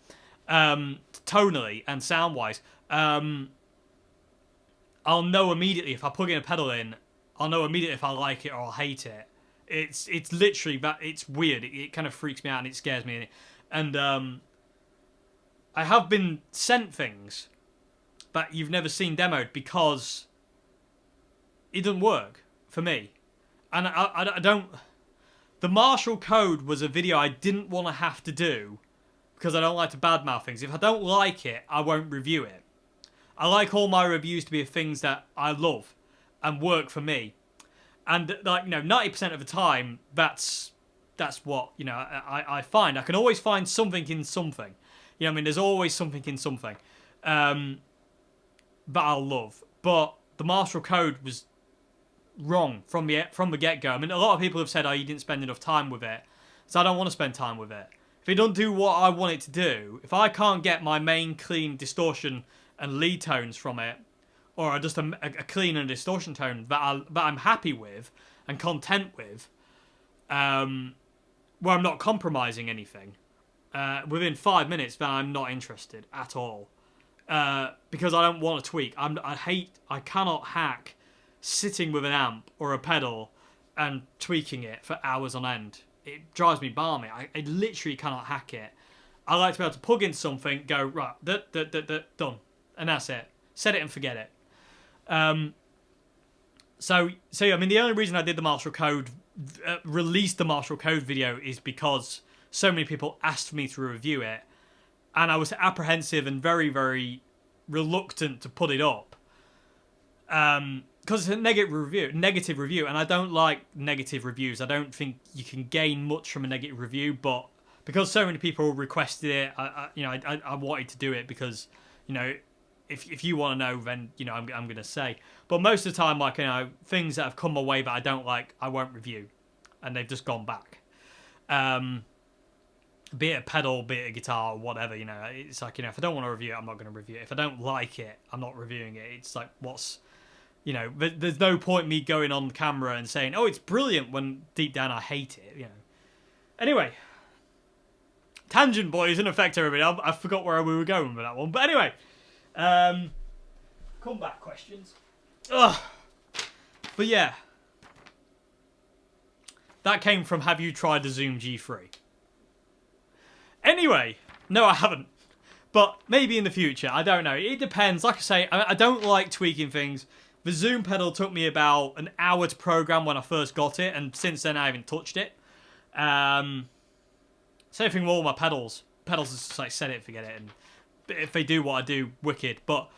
tonally and sound wise. I'll know immediately if I plug in a pedal in. I'll know immediately if I like it or I'll hate it. It's literally that. It's weird. It kind of freaks me out and it scares me. And I have been sent things that you've never seen demoed because it doesn't work for me. And I don't. The Marshall Code was a video I didn't want to have to do because I don't like to badmouth things. If I don't like it, I won't review it. I like all my reviews to be of things that I love and work for me. And like, you know, 90% of the time, that's what, you know, I find. I can always find something in something. You know what I mean? There's always something in something that I'll love. But the Marshall Code was wrong from the get-go. I mean, a lot of people have said, oh, you didn't spend enough time with it. So I don't want to spend time with it. If it don't do what I want it to do, if I can't get my main clean distortion and lead tones from it, or just a clean and distortion tone that I'm happy with and content with, where I'm not compromising anything, within 5 minutes, then I'm not interested at all. Because I don't want to tweak. I cannot hack sitting with an amp or a pedal and tweaking it for hours on end. It drives me balmy. I literally cannot hack it. I like to be able to plug in something, go, right, done. And that's it. Set it and forget it. So yeah, I mean, the only reason I did the Marshall Code, released the Marshall Code video is because so many people asked me to review it. And I was apprehensive and very, very reluctant to put it up. Because it's a negative review, and I don't like negative reviews. I don't think you can gain much from a negative review, but because so many people requested it, I wanted to do it because, if you want to know, then, I'm going to say. But most of the time, like, things that have come my way that I don't like, I won't review. And they've just gone back. Be it a pedal, be it a guitar, or whatever, it's like, if I don't want to review it, I'm not going to review it. If I don't like it, I'm not reviewing it. It's like, there's no point me going on camera and saying, oh, it's brilliant, when deep down I hate it, Anyway. Tangent boys, in effect, everybody. I forgot where we were going with that one. But anyway. Comeback questions. Ugh. But yeah. That came from, have you tried the Zoom G3? Anyway, no, I haven't. But maybe in the future. I don't know. It depends. Like I say, I don't like tweaking things. The Zoom pedal took me about an hour to program when I first got it. And since then, I haven't touched it. Same thing with all my pedals. Pedals is just like, set it, forget it. And if they do what I do, wicked. But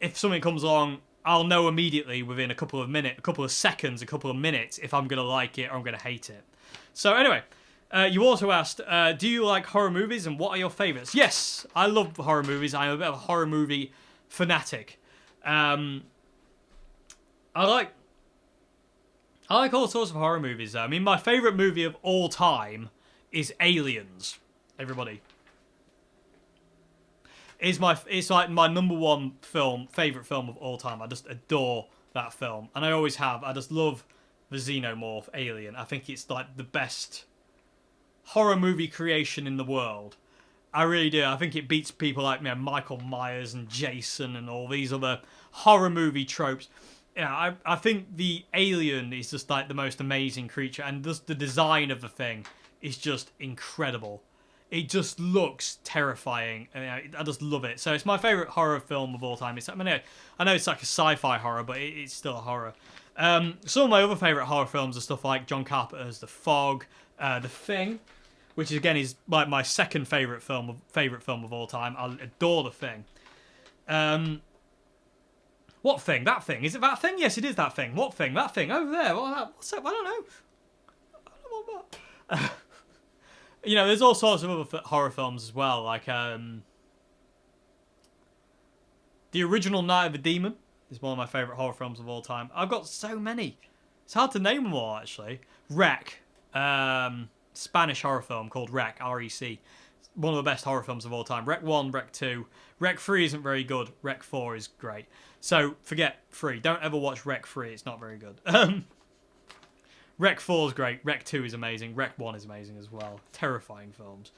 if something comes along, I'll know immediately within a couple of seconds, a couple of minutes, if I'm going to like it or I'm going to hate it. So anyway... you also asked, do you like horror movies and what are your favourites? Yes, I love horror movies. I'm a bit of a horror movie fanatic. I like all sorts of horror movies. I mean, my favourite movie of all time is Aliens. Everybody. It's like my number one favourite film of all time. I just adore that film. And I always have. I just love the xenomorph alien. I think it's like the best horror movie creation in the world. I really do. I think it beats people like Michael Myers and Jason and all these other horror movie tropes. Yeah, I think the alien is just like the most amazing creature, and just the design of the thing is just incredible. It just looks terrifying, and I just love it. So it's my favourite horror film of all time. I know it's like a sci-fi horror, but it's still a horror. Some of my other favourite horror films are stuff like John Carpenter's The Fog, The Thing, which again is like my second favourite film of all time. I adore The Thing. What thing? That thing? Is it that thing? Yes, it is that thing. What thing? That thing over there. What's that? I don't know. There's all sorts of other horror films as well, like the original Night of the Demon is one of my favourite horror films of all time. I've got so many. It's hard to name them all, actually. Wreck. Spanish horror film called Wreck, R-E-C. One of the best horror films of all time. Wreck 1, Wreck 2. Wreck 3 isn't very good. Wreck 4 is great. So, forget 3. Don't ever watch Wreck 3. It's not very good. Wreck 4 is great. Wreck 2 is amazing. Wreck 1 is amazing as well. Terrifying films.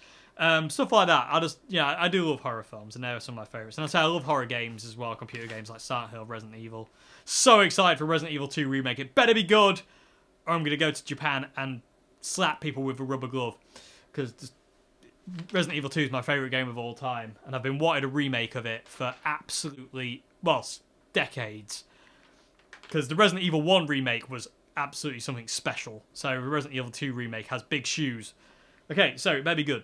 Stuff like that. I do love horror films, and they're some of my favourites. And I love horror games as well. Computer games like Silent Hill, Resident Evil. So excited for Resident Evil 2 remake. It better be good, or I'm going to go to Japan and slap people with a rubber glove, because Resident Evil 2 is my favourite game of all time, and I've been wanting a remake of it for decades, because the Resident Evil 1 remake was absolutely something special, so the Resident Evil 2 remake has big shoes. Okay, so it better be good.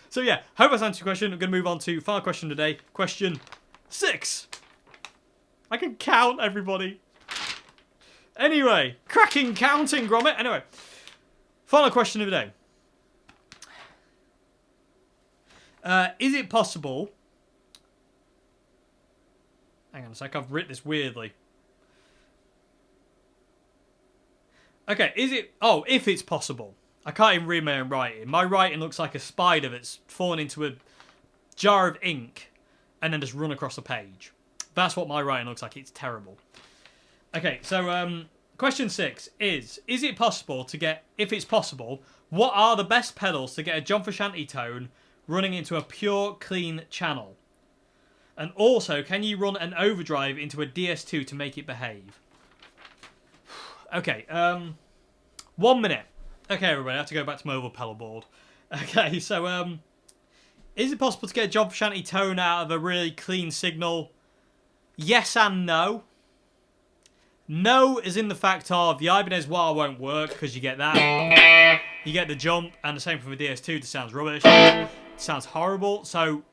So yeah, hope that's answered your question. I'm going to move on to final question today, question 6. I can count, everybody. Anyway, cracking counting, Gromit. Anyway, final question of the day. Is it possible... Hang on a sec, I've written this weirdly. Okay, is it... Oh, if it's possible. I can't even read my own writing. My writing looks like a spider that's fallen into a jar of ink and then just run across a page. That's what my writing looks like. It's terrible. Okay, so Question 6 is it possible to get, if it's possible, what are the best pedals to get a John Frusciante tone running into a pure, clean channel? And also, can you run an overdrive into a DS2 to make it behave? Okay, 1 minute. Okay, everybody, I have to go back to my other pedal board. Okay, so, is it possible to get a John Frusciante tone out of a really clean signal? Yes and no. No is in the fact of the Ibanez wah won't work because you get that. You get the jump, and the same from the DS2, it sounds rubbish. It sounds horrible, so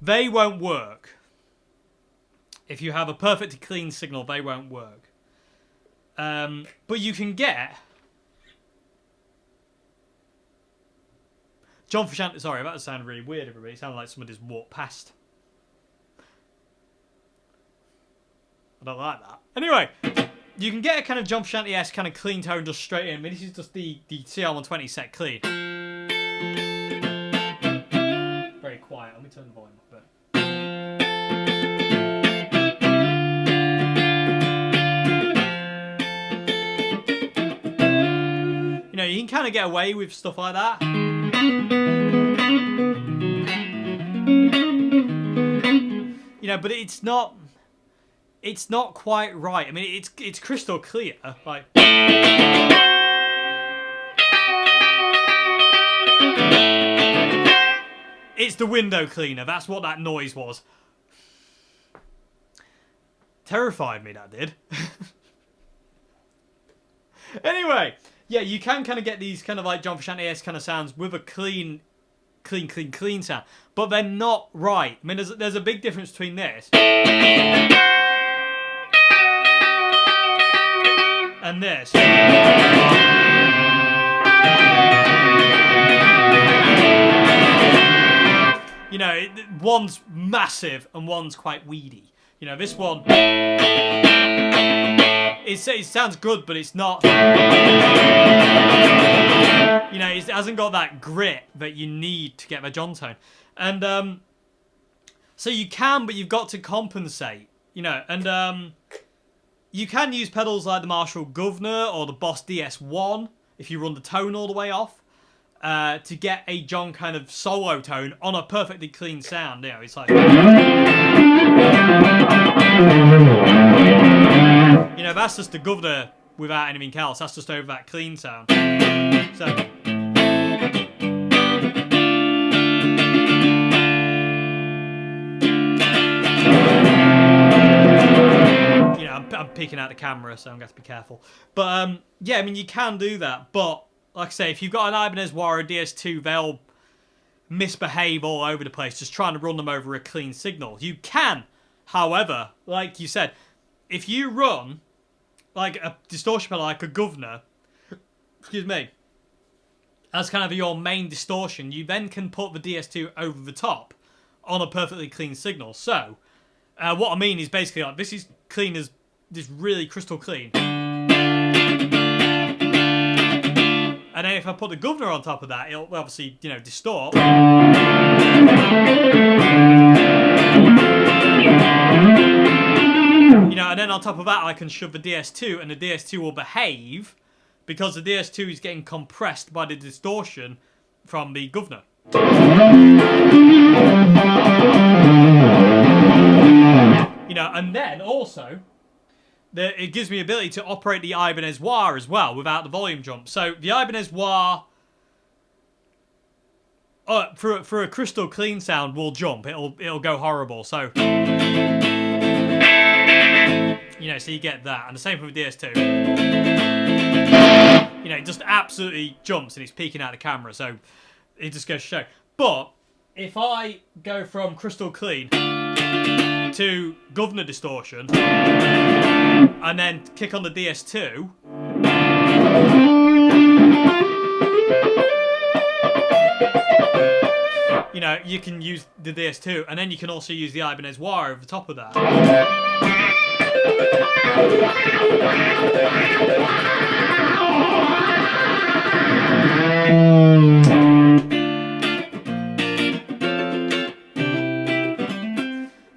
they won't work. If you have a perfectly clean signal, they won't work. But you can get John Frusciante. Sorry, that sounded really weird, everybody. It sounded like somebody just walked past. I don't like that. Anyway, you can get a kind of John Frusciante-esque kind of clean tone just straight in. I mean, this is just the CR120 set clean. Very quiet. Let me turn the volume up a bit. You know, you can kind of get away with stuff like that. You know, but it's not quite right. I mean, it's crystal clear. Like, it's the window cleaner. That's what that noise was. Terrified me, that did. Anyway, yeah, you can kind of get these kind of like John Frusciante-esque kind of sounds with a clean sound, but they're not right. I mean, there's a big difference between this and this. You know, one's massive and one's quite weedy. You know, this one, it sounds good, but it's not. You know, it hasn't got that grit that you need to get the John tone. And so you can, but you've got to compensate. You know, and you can use pedals like the Marshall Governor or the Boss DS1 if you run the tone all the way off to get a John kind of solo tone on a perfectly clean sound. You know, it's like, you know, that's just the Governor without anything else. That's just over that clean sound. So, you know, I'm peeking out the camera, so I'm going to have to be careful. But yeah, I mean, you can do that. But like I say, if you've got an Ibanez wah or a DS2, they'll misbehave all over the place, just trying to run them over a clean signal. You can, however, like you said, if you run like a distortion pedal, like a Governor, excuse me, as kind of your main distortion, you then can put the DS2 over the top on a perfectly clean signal. So, what I mean is basically like this is clean as this really crystal clean. And then if I put the Governor on top of that, it'll obviously, you know, distort. You know, and then on top of that, I can shove the DS2, and the DS2 will behave because the DS2 is getting compressed by the distortion from the Governor. You know, and then also, it gives me the ability to operate the Ibanez wah as well without the volume jump. So the Ibanez wah, for a crystal clean sound, will jump. It'll go horrible. So, you know, so you get that, and the same with DS2. You know, it just absolutely jumps and it's peeking out the camera. So it just goes to show. But if I go from crystal clean to Governor distortion and then kick on the DS2, you know, you can use the DS2 and then you can also use the Ibanez wah over the top of that.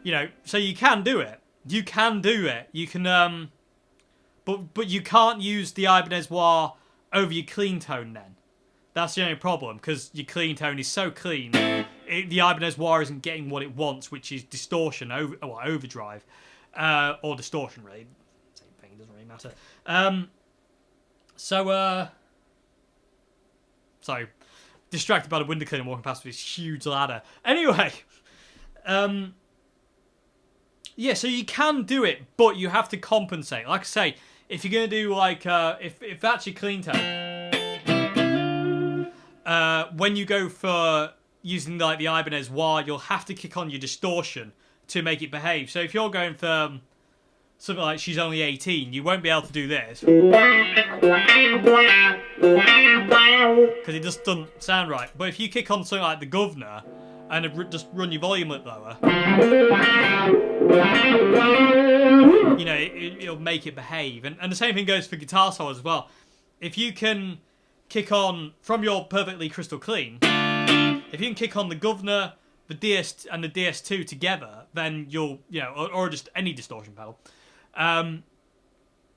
You know, so you can do it. You can do it. You can, But you can't use the Ibanez wah over your clean tone then. That's the only problem, because your clean tone is so clean, the Ibanez wah isn't getting what it wants, which is distortion, overdrive, or distortion, really. Same thing, doesn't really matter. Sorry, distracted by the window cleaner walking past with this huge ladder. Anyway, yeah, so you can do it, but you have to compensate. Like I say, if you're going to do, like, if that's your clean tone, when you go for using, like, the Ibanez wah, you'll have to kick on your distortion to make it behave. So if you're going for something like She's Only 18, you won't be able to do this. Because it just doesn't sound right. But if you kick on something like The Governor and just run your volume up lower, you know, it'll make it behave. And the same thing goes for guitar solos as well. If you can kick on from your perfectly crystal clean, if you can kick on The Governor, the DS and the DS2 together, then you'll, you know, or just any distortion pedal.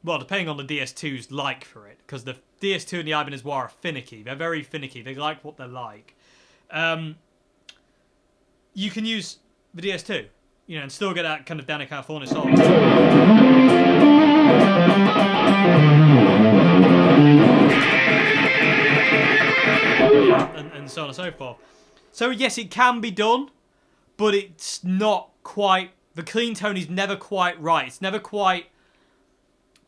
Well, depending on the DS2's like for it, because the DS2 and the Ibanez wah are finicky. They're very finicky. They like what they're like. You can use the DS2, you know, and still get that kind of Down in California song. And so on and so forth. So yes, it can be done, but it's not quite. The clean tone is never quite right. It's never quite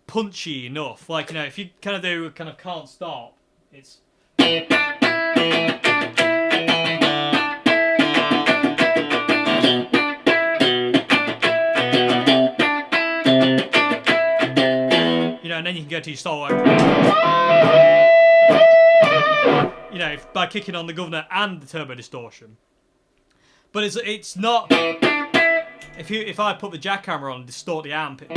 punchy enough. Like, you know, if you kind of do kind of Can't Stop, it's. You know, and then you can go to your solo. You know, by kicking on The Governor and the turbo distortion. But it's not. If I put the jackhammer on and distort the amp, you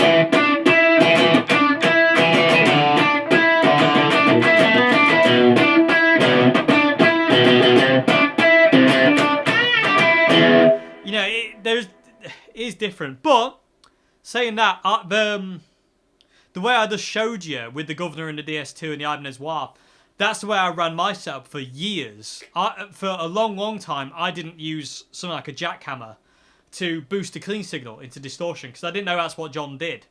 know, it is different. But saying that, the way I just showed you with The Governor and the DS2 and the Ibanez wah, that's the way I ran my setup for years. For a long time, I didn't use something like a jackhammer to boost the clean signal into distortion, because I didn't know that's what John did.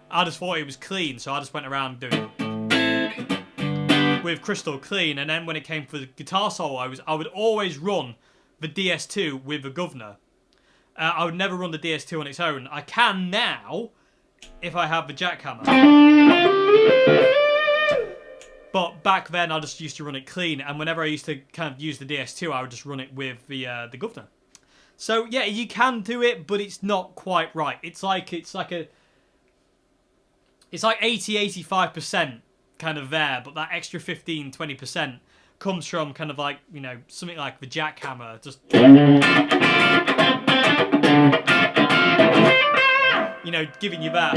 I just thought it was clean, so I just went around doing it with crystal clean. And then when it came for the guitar solo, I would always run the DS2 with the Governor. I would never run the DS2 on its own. I can now, if I have the jackhammer. But back then, I just used to run it clean, and whenever I used to kind of use the DS2, I would just run it with the Governor. So yeah, you can do it, but it's not quite right. It's like 80-85% kind of there, but that extra 15-20% comes from kind of like, you know, something like the jackhammer, just, you know, giving you that.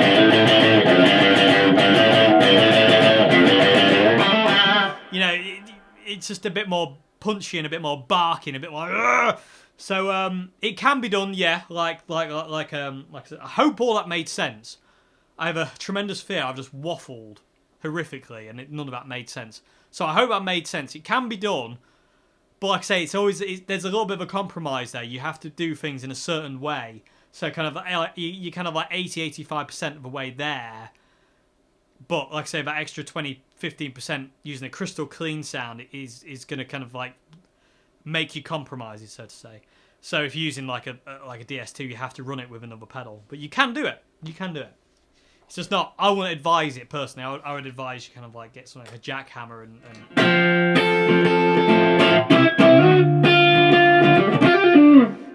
You know, it's just a bit more punchy and a bit more barking, a bit more. Argh! So it can be done, yeah. Like I said, I hope all that made sense. I have a tremendous fear I've just waffled horrifically, and none of that made sense. So I hope that made sense. It can be done, but like I say, there's a little bit of a compromise there. You have to do things in a certain way. So kind of you're kind of like 80-85% of the way there. But like I say, that extra 20-15% using a crystal clean sound is going to kind of like make you compromises, so to say. So if you're using like a DS2, you have to run it with another pedal. But you can do it. You can do it. It's just not. I wouldn't advise it personally. I would advise you kind of like get something like a jackhammer and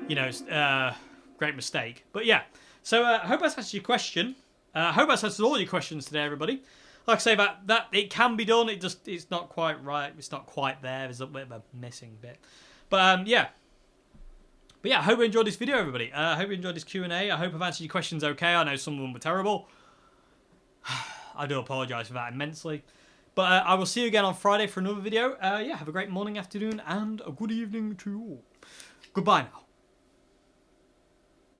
you know, great mistake. But yeah. So I hope that's answered your question. I hope that's answered all your questions today, everybody. Like I say, that it can be done. It's not quite right. It's not quite there. There's a bit of a missing bit. But yeah. But yeah, I hope you enjoyed this video, everybody. I hope you enjoyed this Q&A. I hope I've answered your questions okay. I know some of them were terrible. I do apologise for that immensely. But I will see you again on Friday for another video. Yeah, have a great morning, afternoon, and a good evening to you all. Goodbye now.